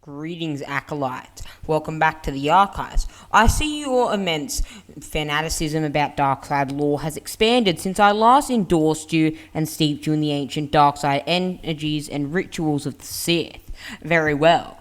Greetings, acolytes. Welcome back to the archives. I see your immense fanaticism about Darkside lore has expanded since I last endorsed you and steeped you in the ancient Darkside energies and rituals of the Sith. Very well.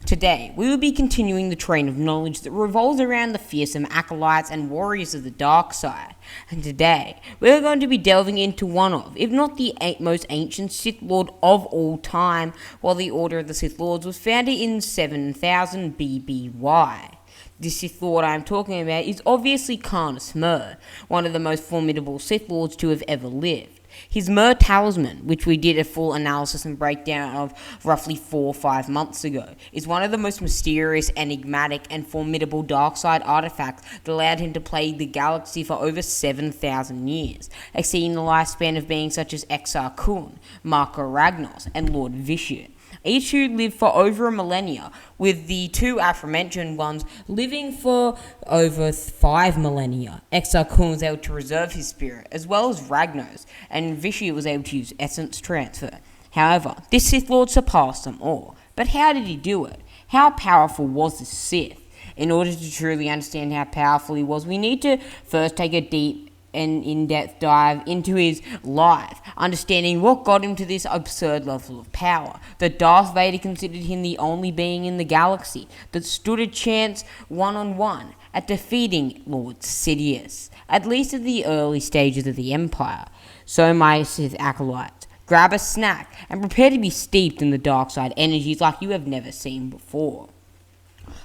Today, we will be continuing the train of knowledge that revolves around the fearsome acolytes and warriors of the dark side. And today, we are going to be delving into one of, if not the most ancient Sith Lord of all time, while the Order of the Sith Lords was founded in 7000 BBY. The Sith Lord I am talking about is obviously Canis Mur, one of the most formidable Sith Lords to have ever lived. His Mur Talisman, which we did a full analysis and breakdown of roughly 4 or 5 months ago, is one of the most mysterious, enigmatic, and formidable Darkside artifacts that allowed him to plague the galaxy for over 7,000 years, exceeding the lifespan of beings such as Exar Kun, Marco Ragnos, and Lord Vitiate. Each who lived for over a millennia, with the two aforementioned ones living for over 5 millennia. Exar Kun was able to reserve his spirit, as well as Ragnos, and Vitiate was able to use essence transfer. However, this Sith Lord surpassed them all. But how did he do it? How powerful was this Sith? In order to truly understand how powerful he was, we need to first take a deep and in-depth dive into his life, understanding what got him to this absurd level of power. That Darth Vader considered him the only being in the galaxy that stood a chance one-on-one at defeating Lord Sidious, at least at the early stages of the Empire. So my Sith acolytes, grab a snack and prepare to be steeped in the dark side energies like you have never seen before.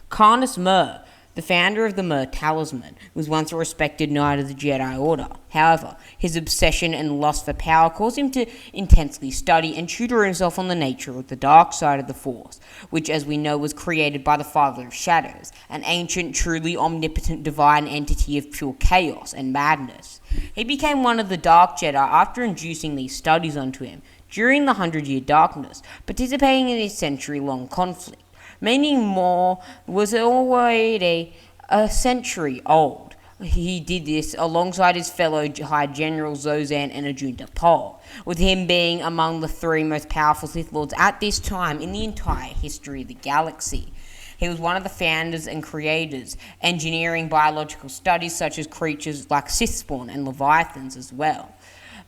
Canis Mur, the founder of the Mur Talisman, was once a respected knight of the Jedi Order. However, his obsession and lust for power caused him to intensely study and tutor himself on the nature of the dark side of the Force, which, as we know, was created by the Father of Shadows, an ancient, truly omnipotent divine entity of pure chaos and madness. He became one of the Dark Jedi after inducing these studies onto him during the 100-Year Darkness, participating in a century-long conflict. Meaning more was already a century old. He did this alongside his fellow High General Zozan and Ajunta Pol, with him being among the 3 most powerful Sith Lords at this time in the entire history of the galaxy. He was one of the founders and creators, engineering biological studies such as creatures like Sithspawn and Leviathans as well.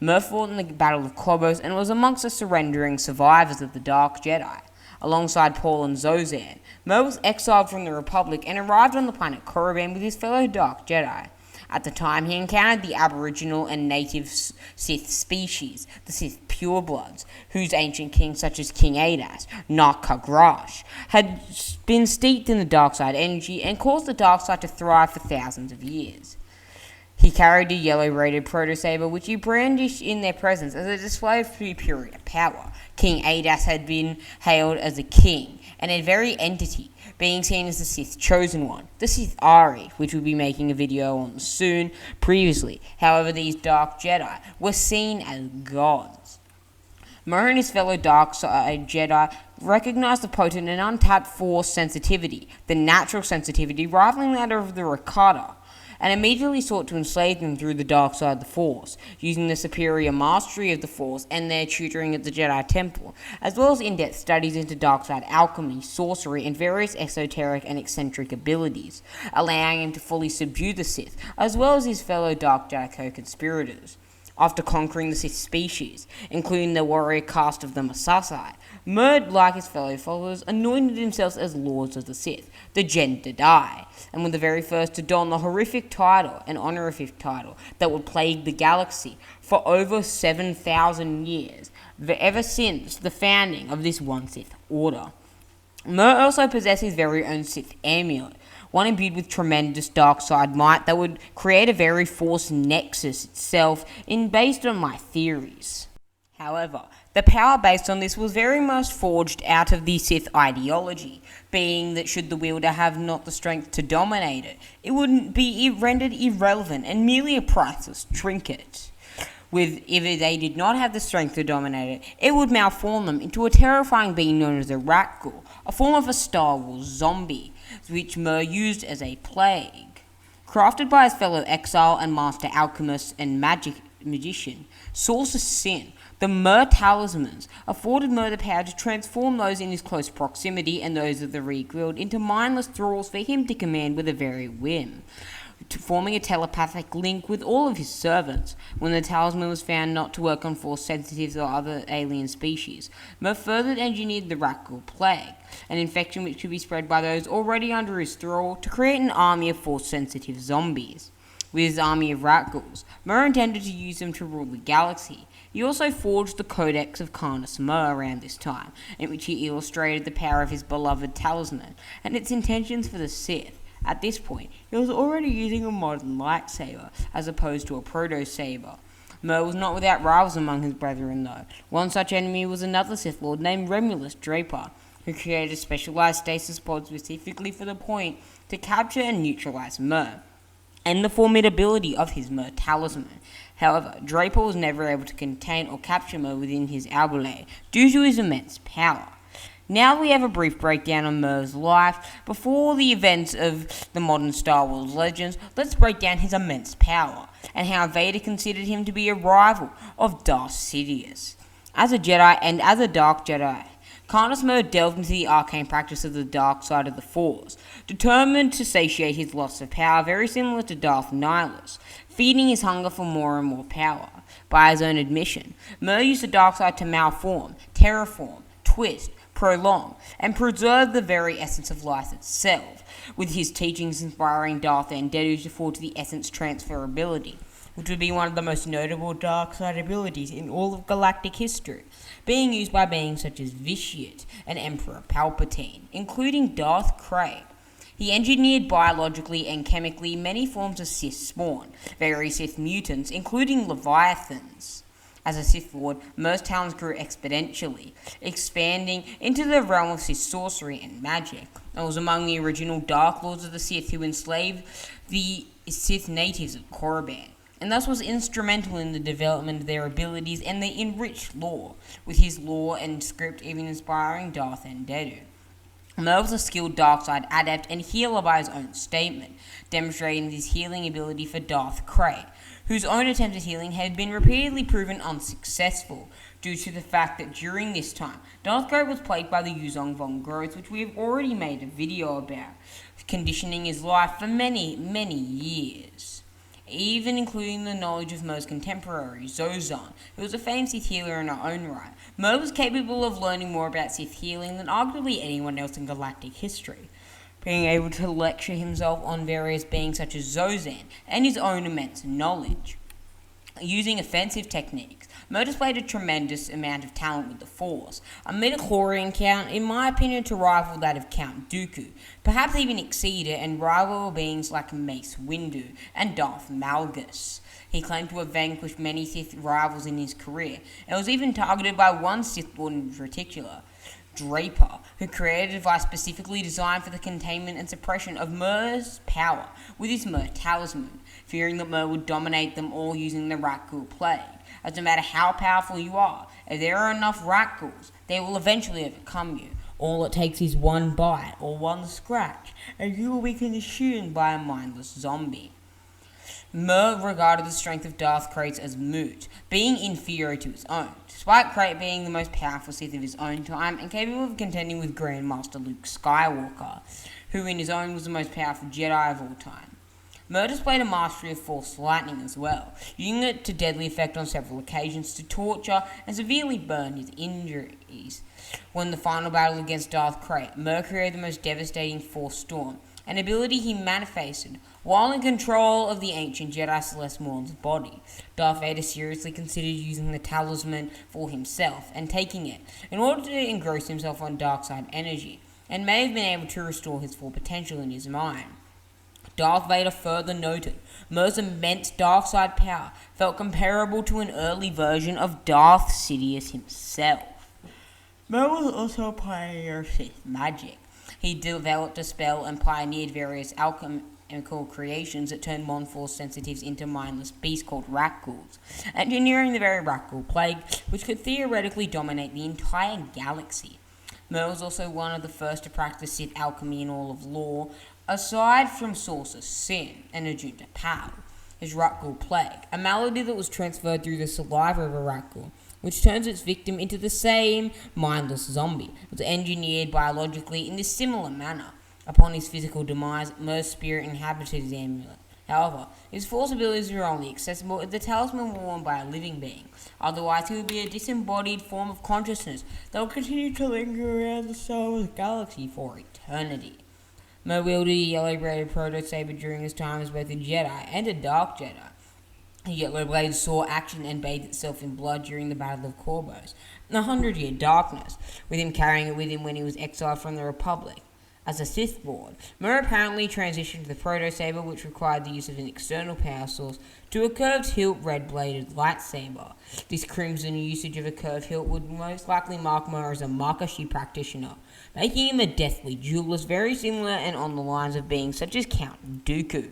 Mur fought in the Battle of Kobos and was amongst the surrendering survivors of the Dark Jedi. Alongside Paul and Zozan, Mur was exiled from the Republic and arrived on the planet Korriban with his fellow Dark Jedi. At the time, he encountered the Aboriginal and native Sith species, the Sith purebloods, whose ancient kings such as King Adas, Nar-Ka Grash, had been steeped in the Darkside energy and caused the Darkside to thrive for thousands of years. He carried a yellow-rated proto-saber which he brandished in their presence as a display of superior power. King Adas had been hailed as a king, and a very entity, being seen as the Sith Chosen One, the Sith Ari, which we'll be making a video on soon previously. However, these Dark Jedi were seen as gods. Mur and his fellow Darkside Jedi recognized the potent and untapped Force sensitivity, the natural sensitivity rivaling that of the Rakata, and immediately sought to enslave them through the dark side of the Force, using the superior mastery of the Force and their tutoring at the Jedi Temple, as well as in-depth studies into dark side alchemy, sorcery, and various esoteric and eccentric abilities, allowing him to fully subdue the Sith, as well as his fellow Dark Jedi co-conspirators. After conquering the Sith species, including the warrior caste of the Masasai, Mur, like his fellow followers, anointed themselves as Lords of the Sith, the Jedi, and were the very first to don the horrific title and honorific title that would plague the galaxy for over 7,000 years, ever since the founding of this one Sith Order. Mur also possessed his very own Sith amulet, one imbued with tremendous dark side might that would create a very Force nexus itself based on my theories. However, the power based on this was very much forged out of the Sith ideology, being that should the wielder have not the strength to dominate it, it would be rendered irrelevant and merely a priceless trinket. If they did not have the strength to dominate it, it would malform them into a terrifying being known as a Rakghoul, a form of a Star Wars zombie, which Mur used as a plague. Crafted by his fellow exile and master alchemist and magician, Sorcerer Sin, The Mer talismans afforded Mer the power to transform those in his close proximity and those of the Reguild into mindless thralls for him to command with a very whim, forming a telepathic link with all of his servants. When the talisman was found not to work on Force sensitives or other alien species, Mer further engineered the Rakghoul Plague, an infection which could be spread by those already under his thrall, to create an army of Force-sensitive zombies. With his army of Rakghouls, Mer intended to use them to rule the galaxy. He also forged the Codex of Carnus Mer around this time, in which he illustrated the power of his beloved talisman and its intentions for the Sith. At this point, he was already using a modern lightsaber, as opposed to a proto-saber. Mer was not without rivals among his brethren, though. One such enemy was another Sith Lord named Remulus Draper, who created specialized stasis pods specifically for the point to capture and neutralize Mer, and the formidability of his Mer talisman. However, Draper was never able to contain or capture Mer within his Albulate due to his immense power. Now we have a brief breakdown of Mer's life. Before the events of the modern Star Wars legends, let's break down his immense power, and how Vader considered him to be a rival of Darth Sidious. As a Jedi and as a Dark Jedi, Carnus Mer delved into the arcane practice of the dark side of the Force, determined to satiate his loss of power, very similar to Darth Nihilus, feeding his hunger for more and more power. By his own admission, Mer used the dark side to malform, terraform, twist, prolong, and preserve the very essence of life itself, with his teachings inspiring Darth Andedu to forge the essence transferability, which would be one of the most notable dark side abilities in all of galactic history, being used by beings such as Vitiate and Emperor Palpatine, including Darth Krayt. He engineered biologically and chemically many forms of Sith spawn, various Sith mutants, including Leviathans. As a Sith Lord, Mer's talents grew exponentially, expanding into the realm of Sith sorcery and magic, and was among the original Dark Lords of the Sith who enslaved the Sith natives of Korriban, and thus was instrumental in the development of their abilities and the enriched lore, with his lore and script even inspiring Darth Andedu. Mer was a skilled darkside adept and healer by his own statement, demonstrating his healing ability for Darth Krayt, whose own attempt at healing had been repeatedly proven unsuccessful, due to the fact that during this time, Darth Krayt was plagued by the Yuzong Von growth, which we have already made a video about, conditioning his life for many, many years, even including the knowledge of Mer's contemporary, Zozan, who was a famed Sith healer in her own right. Mer was capable of learning more about Sith healing than arguably anyone else in galactic history, being able to lecture himself on various beings such as Zozan and his own immense knowledge. Using offensive techniques, Mer displayed a tremendous amount of talent with the Force, a midichlorian count, in my opinion, to rival that of Count Dooku, perhaps even exceed it and rival beings like Mace Windu and Darth Malgus. He claimed to have vanquished many Sith rivals in his career, and was even targeted by one Sith Lord in particular, Draper, who created a device specifically designed for the containment and suppression of Mer's power with his Mer talisman, fearing that Mer would dominate them all using the Rakghoul Plague. As no matter how powerful you are, if there are enough Rakghouls, they will eventually overcome you. All it takes is one bite or one scratch, and you will be consumed by a mindless zombie. Mer regarded the strength of Darth Krayt as moot, being inferior to his own, despite Krayt being the most powerful Sith of his own time and capable of contending with Grandmaster Luke Skywalker, who in his own was the most powerful Jedi of all time. Mer displayed a mastery of Force lightning as well, using it to deadly effect on several occasions to torture and severely burn his injuries. When the final battle against Darth Krayt, Mer created the most devastating Force storm, an ability he manifested while in control of the ancient Jedi Celeste Morn's body. Darth Vader seriously considered using the talisman for himself and taking it in order to engross himself on dark side energy, and may have been able to restore his full potential in his mind. Darth Vader further noted, Mer's immense dark side power felt comparable to an early version of Darth Sidious himself. Mer was also a pioneer of Sith magic. He developed a spell and pioneered various alchemical creations that turned modern Force sensitives into mindless beasts called Rakghouls, engineering the very Rakghoul Plague, which could theoretically dominate the entire galaxy. Mer was also one of the first to practice Sith alchemy in all of lore, aside from Sorcerer Sin and Ajunta Pal. His Rakghoul Plague, a malady that was transferred through the saliva of a Rakghoul, which turns its victim into the same mindless zombie. It was engineered biologically in this similar manner. Upon his physical demise, Mer's spirit inhabited his amulet. However, his force abilities were only accessible if the talisman were worn by a living being. Otherwise, he would be a disembodied form of consciousness that would continue to linger around the Star Wars galaxy for eternity. Mer wielded a yellow-braided proto-saber during his time as both a Jedi and a Dark Jedi. The Yellow Blade saw action and bathed itself in blood during the Battle of Corvus, and the 100-Year Darkness, with him carrying it with him when he was exiled from the Republic. As a Sith Lord, Mer apparently transitioned to the Proto-Saber, which required the use of an external power source, to a curved hilt red-bladed lightsaber. This crimson usage of a curved hilt would most likely mark Mer as a Makashi practitioner, making him a deathly duelist very similar and on the lines of being such as Count Dooku.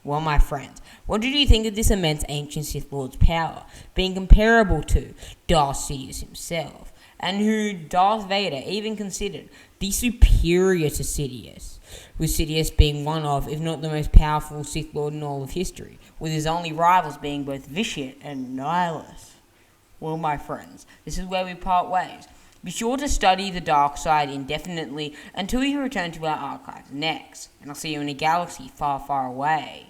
Well, my friends, what did you think of this immense ancient Sith Lord's power, being comparable to Darth Sidious himself, and who Darth Vader even considered the superior to Sidious, with Sidious being one of, if not the most powerful Sith Lord in all of history, with his only rivals being both Vitiate and Nihilus? Well, my friends, this is where we part ways. Be sure to study the dark side indefinitely until you return to our archives next, and I'll see you in a galaxy far, far away.